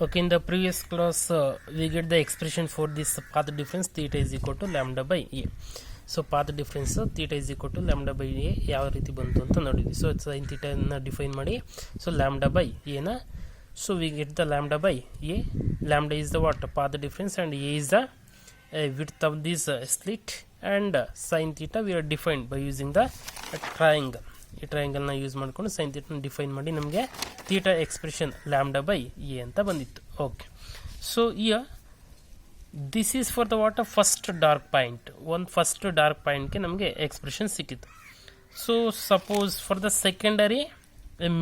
Okay, in the previous class we get the expression for this path difference theta is equal to lambda by a. So path difference theta is equal to lambda by a ಯಾವ ರೀತಿ ಬಂತು ಅಂತ ನೋಡಿದ್ವಿ. So sin theta ಅನ್ನು define ಮಾಡಿ so lambda by a ನ so we get the lambda by a. Lambda is the what path difference and a is the width of this slit and sin theta we are defined by using the triangle. ಈ triangle ನ use ಮಾಡ್ಕೊಂಡು sin theta define ಮಾಡಿ ನಮಗೆ theta expression lambda by a ಅಂತ ಬಂದಿತ್ತು. Okay, so here this is for the what first dark point. ಒಂದು first dark ಪಾಯಿಂಟ್ಗೆ ನಮಗೆ ಎಕ್ಸ್ಪ್ರೆಷನ್ ಸಿಕ್ಕಿತ್ತು. So suppose for the secondary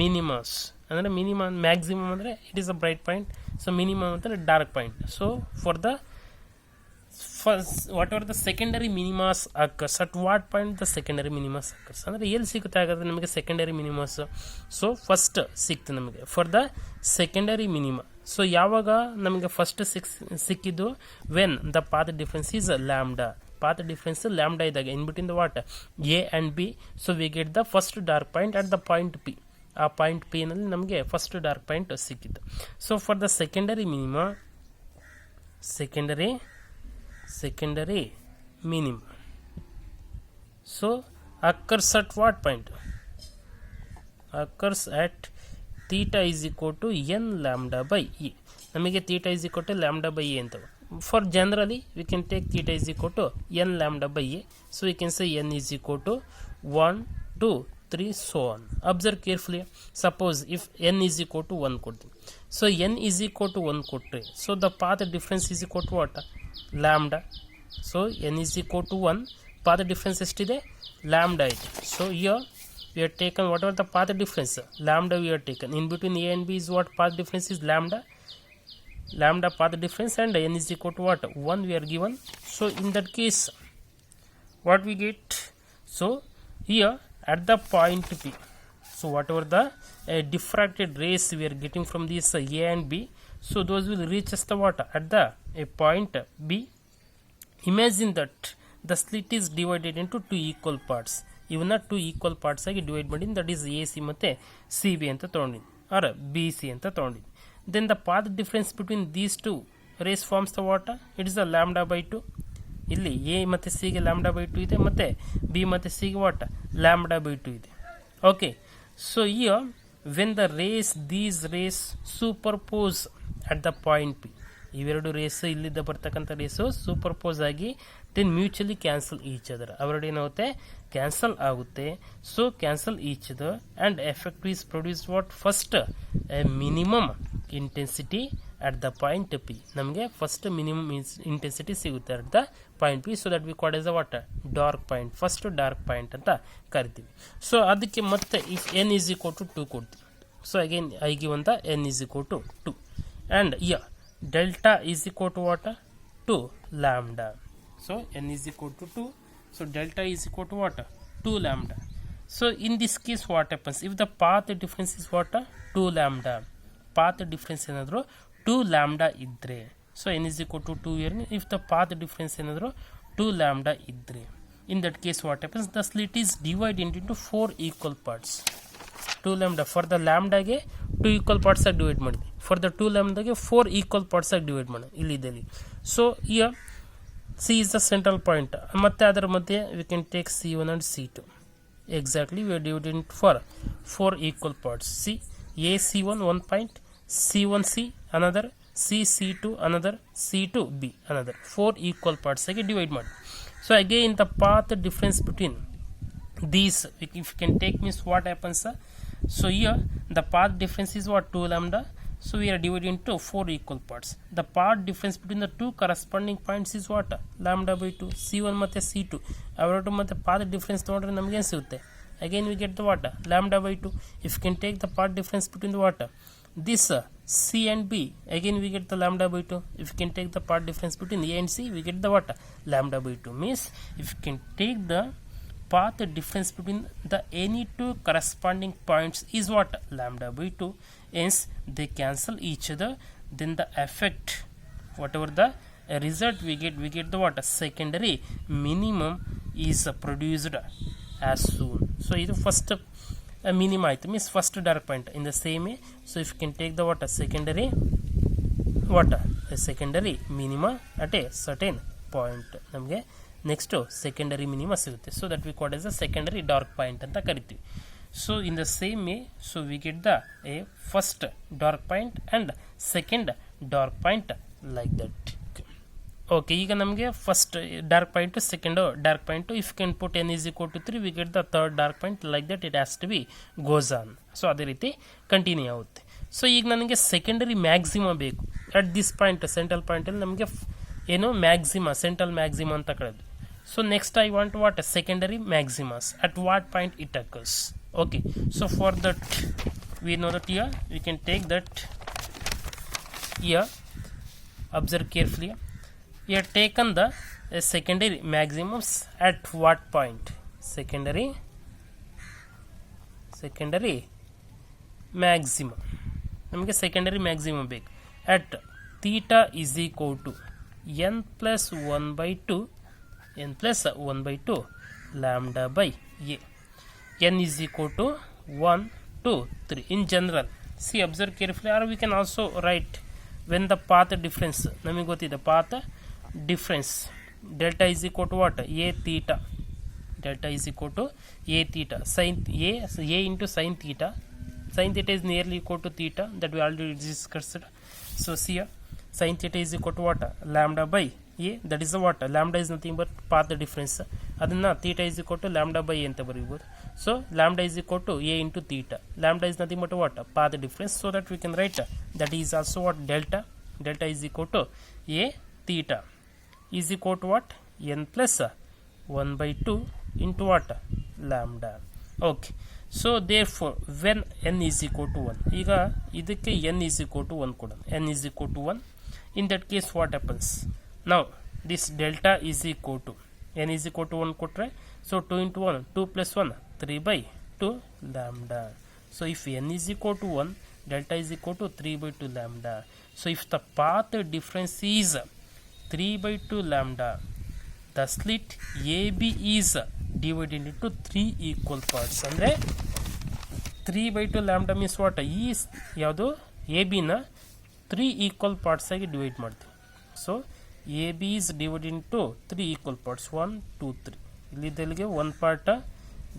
minimas ಅಂದರೆ ಮಿನಿಮಮ್ ಮ್ಯಾಕ್ಸಿಮಮ್ ಅಂದರೆ it is a bright point. So minimum ಅಂದರೆ dark point. So for the first whatever the secondary minimas occurs at what point the secondary minimas occurs ಅಂದರೆ ಎಲ್ಲಿ ಸಿಗುತ್ತೆ ಹಾಗಾದ್ರೆ ನಮಗೆ secondary ಮಿನಿಮಸ್. So first ಸಿಕ್ತು ನಮಗೆ for the secondary minima. So ಯಾವಾಗ ನಮಗೆ ಫಸ್ಟ್ ಸಿಕ್ಕಿದ್ದು when the path difference is lambda. Path difference lambda ಇದ್ದಾಗ in between the what A and B. So we get the first dark point at the point P. ಆ point P ನಲ್ಲಿ ನಮಗೆ first dark point ಸಿಕ್ಕಿತ್ತು. So for the secondary minima secondary minimum so occurs at what point? Occurs at theta is equal to n lambda by e. ನಮಗೆ theta is equal to lambda by e ಅಂತ. For generally we can take theta is equal to n lambda by e. So we can say n is equal to 1 2 3 so on. Observe carefully. Suppose if n is equal to 1 ಕೊಡ್ತೀವಿ. So n is equal to 1 ಕೊಟ್ಟರೆ so the path difference is equal to what? Lambda. So n is equal to 1. Path difference ಎಷ್ಟಿದೆ? Lambda ಇದೆ. So here we have taken whatever the path difference lambda we have taken. In between a and b is what path difference is lambda. Lambda path difference and n is equal to what? 1 we are given. So in that case what we get? So here at the point p, so whatever the diffracted rays we are getting from this a and b, so those will reach us the what at the point b. Imagine that the slit is divided into two equal parts. ಇವನ್ನ two equal parts ಆಗಿ divide ಮಾಡಿ that is A C ಮತ್ತು C B ಅಂತ ತೊಗೊಂಡಿದ್ವಿ or B C ಅಂತ ತೊಗೊಂಡಿದ್ವಿ. Then the path difference between these two rays forms the what it is the lambda by two. ಇಲ್ಲಿ A ಮತ್ತು ಸಿಗೆ ಲ್ಯಾಂಬ್ಡಾ ಬೈ ಟು ಇದೆ ಮತ್ತು ಬಿ ಮತ್ತು ಸಿಗೆ ವಾಟ್ ಲ್ಯಾಂಬ್ಡಾ ಬೈ ಟು ಇದೆ. Okay, so here when the rays these rays superpose at the point P, ಇವೆರಡು rays ಇಲ್ಲಿದ್ದ ಬರ್ತಕ್ಕಂಥ ರೇಸು ಸೂಪರ್ಪೋಸ್ ಆಗಿ then mutually cancel each other. ಅವೆರಡು ಏನಾಗುತ್ತೆ ಕ್ಯಾನ್ಸಲ್ ಆಗುತ್ತೆ. So cancel each other and effect is produce what first minimum intensity at the point P. ನಮಗೆ first minimum intensity ಸಿಗುತ್ತೆ at the point P. So that we called as the what dark point, first dark point ಅಂತ ಕರಿತೀವಿ. So ಅದಕ್ಕೆ ಮತ್ತೆ if n is equal to 2 ಕೊಡ್ತೀವಿ. So again I give ಅಂತ n is equal to 2 and delta is equal to what? 2 lambda. So n is equal to 2. So delta is equal to what? 2 lambda. So in this case what happens? If the path difference is what? 2 lambda. Path difference ಏನಾದರೂ 2 lambda ಇದ್ರೆ, so n is equal to 2 here. If the path difference ಏನಾದರೂ 2 lambda ಇದ್ರೆ, in that case what happens? The slit is divided into 4 equal parts. 2 lambda for the lambda ಗೆ 2 equal parts ಆಗಿ divide ಮಾಡಿದ್ವಿ. For the 2 lambda ಗೆ 4 equal parts ಆಗಿ divide ಮಾಡಿ ಇಲ್ಲಿದ್ದಲ್ಲಿ. So here C is the central point. ಮತ್ತೆ ಅದರ ಮಧ್ಯೆ we can take C1 and C2. Exactly we are divided in four 4 equal parts. C a C1 1 point, C1C another, C2 another, C2 B another. 4 equal parts ಆಗಿ divide ಮಾಡಿ. So again the path difference between these if you can take means what happens? So here the path difference is what 2 lambda. So we are divided into 4 equal parts. The path difference between the two corresponding points is what? Lambda by 2. C1 ಮತ್ತೆ C2 ಅವೆರಡು ಮತ್ತೆ path difference ತಗೊಂಡ್ರೆ ನಮಗೆ ಏನು ಸಿಗುತ್ತೆ? Again we get the what? Lambda by 2. If you can take the path difference between the what? This C and B, again we get the lambda by 2. If you can take the path difference between A and C, we get the what? Lambda by 2. Means if you can take the path difference between the any two corresponding points is what? Lambda by 2. Hence they cancel each other. Then the effect, whatever the result we get the what? Secondary minimum is produced as soon. So ಇದು first minimum ಆಯಿತು, means first dark point in the same way. So if you can take the what? Secondary what A secondary minima at A certain point. ನಮಗೆ next secondary minima ಸಿಗುತ್ತೆ. So that we called S a secondary dark point ಅಂತ ಕರಿತೀವಿ. So in the same way, so we get the A first dark point and second dark point like that. Okay, ಈಗ ನಮಗೆ first dark point, second dark point. If can put n is equal to 3, V get the third dark point like that. It has to be goes on. So ಅದೇ ರೀತಿ continue ಆಗುತ್ತೆ. So ಈಗ ನನಗೆ secondary maxima ಬೇಕು at this point, central ಪಾಯಿಂಟಲ್ಲಿ ನಮಗೆ ಏನು maxima, central maxima ಅಂತ ಕರೆದು. So next I want what secondary maximas at what point it occurs. Okay, so for that we know that here we can take that here. Observe carefully. We have taken the secondary maximums at what point? Secondary maximum. ನಮಗೆ secondary maximum ಬೇಕು at theta is equal to n plus 1/2 lambda by a. n is equal to 1, 2, 3 in general. See, observe carefully, or we can also write when the path difference ನಮಗೆ ಗೊತ್ತಿದೆ. path difference delta is equal to what? a theta. Delta is equal to a theta. Sin a into sin theta. Sin theta is nearly equal to theta, that we already discussed. So see here, sin theta is equal to what? Lambda by a. That is the what? Lambda is nothing but path difference. ಅದನ್ನ theta is equal to lambda by a ಅಂತ ಬರೀಬಹುದು. So lambda is equal to a into theta. Lambda is nothing but what? Path difference. So that we can write that is also what? Delta. Delta is equal to a theta is equal to what? n plus 1/2 into what? Lambda. Okay. So therefore when n is equal to 1, ಈಗ ಇದಕ್ಕೆ n is equal to 1 ಕೊಡೋಣ. n is equal to 1. In that case what happens? Now this delta is equal to n is equal to 1 ಕೊಟ್ರೆ, so 2 into 1, 2 plus 1, 3/2 lambda. So if n is equal to 1, delta is equal to 3/2 lambda. So if the path difference is 3/2 lambda, the slit AB is divided into 3 equal parts. ಅಂದರೆ 3/2 lambda means what? ಈ ಯಾವುದು AB ನ 3 equal parts ಆಗಿ divide ಮಾಡ್ತೀವಿ. So AB is divided into 3 equal parts. 1, 2, 3. ಇಲ್ಲಿದ್ದಲ್ಲಿಗೆ one part,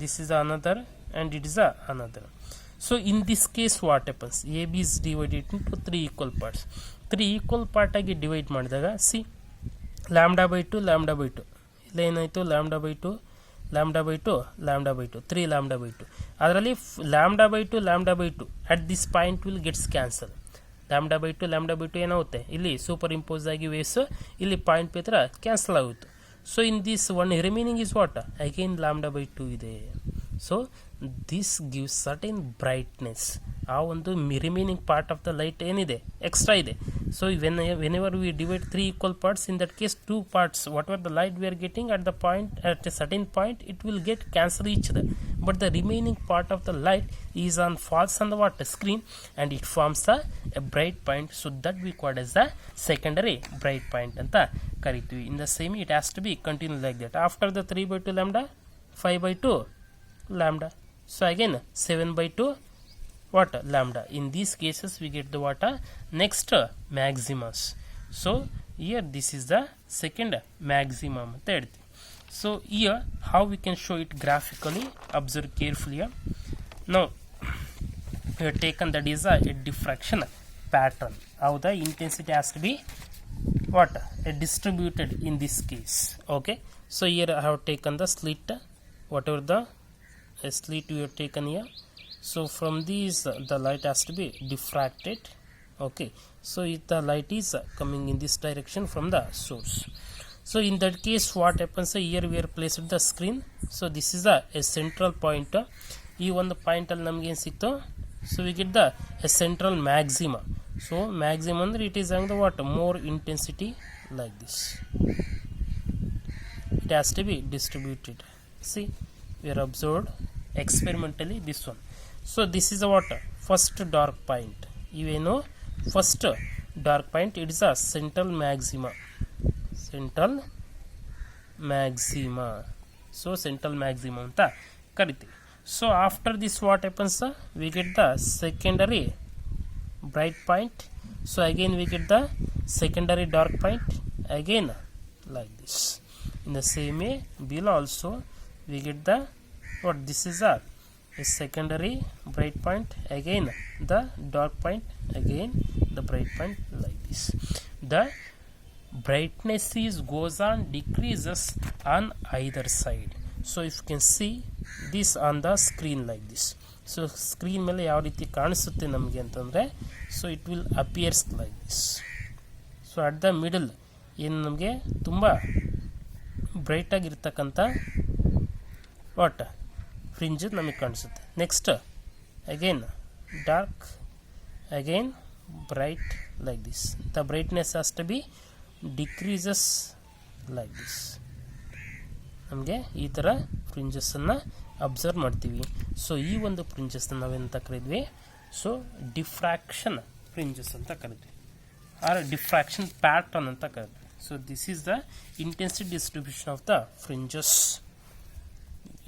this is another and it is another. So in this case what happens? AB is divided into 3 equal parts. 3 equal part ಆಗಿ divide ಮಾಡಿದಾಗ see lambda by 2, lambda by 2. ಇಲ್ಲಿ ಏನಾಯಿತು? lambda by 2, lambda by 2, lambda by 2, 3 lambda by 2. ಅದರಲ್ಲಿ lambda by 2, lambda by 2 at this point will gets cancel. lambda by 2, lambda by 2 ಏನಾಗುತ್ತೆ? ಇಲ್ಲಿ superimpose ಆಗಿ waves ಇಲ್ಲಿ point ಪೇತ್ರ cancel ಆಗುತ್ತೆ. So in this one remaining is what? Again lambda by 2 ಇದೆ. So this gives certain brightness. ಆ ಒಂದು remaining part of the light ಏನಿದೆ ಎಕ್ಸ್ಟ್ರಾ ಇದೆ. So whenever we divide 3 equal parts, in that case 2 parts whatever the light we are getting at the point, at a certain point it will get cancel each other, but the remaining part of the light is on falls on the what? Screen, and it forms a bright point. So that we call as the secondary bright point ಅಂತ ಕರಿತೀವಿ. in the same it has to be continued like that. After the 3/2 lambda, 5/2 lambda, so again 7/2 what? Lambda. In these cases we get the what? Next maximus. So here this is the second maximum ಅಂತ ಹೇಳ್ತೀವಿ. So here how we can show it graphically? Observe carefully. Now we have taken that is a diffraction pattern. How the intensity has to be what? Distributed in this case. Okay. So here I have taken the slit, whatever the slit we have taken here. So from these the light has to be diffracted. Okay. So if the light is coming in this direction from the source. So in that case what happens? Here we are placed the screen. So this is a central point. ಈ ಒಂದು point ಅಲ್ಲಿ ನಮಗೆ ಏನು ಸಿಕ್ತು? So we get the central maxima. So maximum ಅಂದ್ರೆ it is having the what? More intensity like this. It has to be distributed. See, we are observed experimentally this one. So this is a what? First dark point. Even first dark point, it is a central maxima. Central maxima. So central maxima ಅಂತ ಕರಿತೀವಿ. So after this what happens? We get the secondary bright point. So again we get the secondary dark point again like this. In the same way below also we get the what this is a secondary bright point, again the dark point, again the bright point, like this. The brightness is goes on decreases on either side. So if you can see this on the screen like this. So screen ಮೇಲೆ ಯಾವ ರೀತಿ ಕಾಣಿಸುತ್ತೆ ನಮಗೆ ಅಂತಂದರೆ, so it will appears like this. So at the middle ಏನು ನಮಗೆ ತುಂಬ ಬ್ರೈಟಾಗಿರ್ತಕ್ಕಂಥ ವಾಟ್ ಫ್ರಿಂಜ್ ನಮಗೆ ಕಾಣಿಸುತ್ತೆ. Next again dark, again bright like this. The brightness has to be decreases like this. ನಮಗೆ ಈ ಥರ ಫ್ರಿಂಜಸ್ಸನ್ನು ಅಬ್ಸರ್ವ್ ಮಾಡ್ತೀವಿ. ಸೊ ಈ ಒಂದು ಫ್ರಿಂಜಸ್ನ ನಾವೆಂತ ಕರಿದ್ವಿ, ಸೊ ಡಿಫ್ರಾಕ್ಷನ್ ಫ್ರಿಂಜಸ್ ಅಂತ ಕರಿದ್ವಿ, ಆರ್ ಡಿಫ್ರಾಕ್ಷನ್ ಪ್ಯಾಟರ್ನ್ ಅಂತ ಕರಿದ್ವಿ. So this is the intensity distribution of the fringes.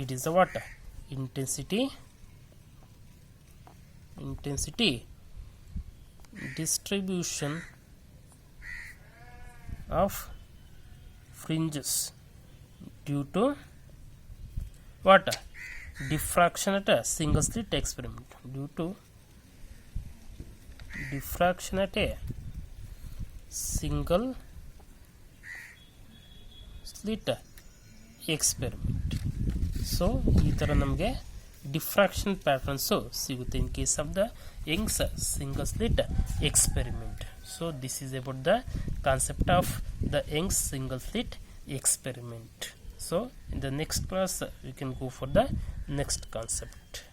It is the what intensity distribution of fringes due to what diffraction at a single slit experiment. Due to diffraction at a single slit experiment. So ಈ ಥರ ನಮಗೆ diffraction patterns ಸಿಗುತ್ತೆ in case of the Young's single slit experiment. So this is about the concept of the Young's single slit experiment. So in the next class we can go for the next concept.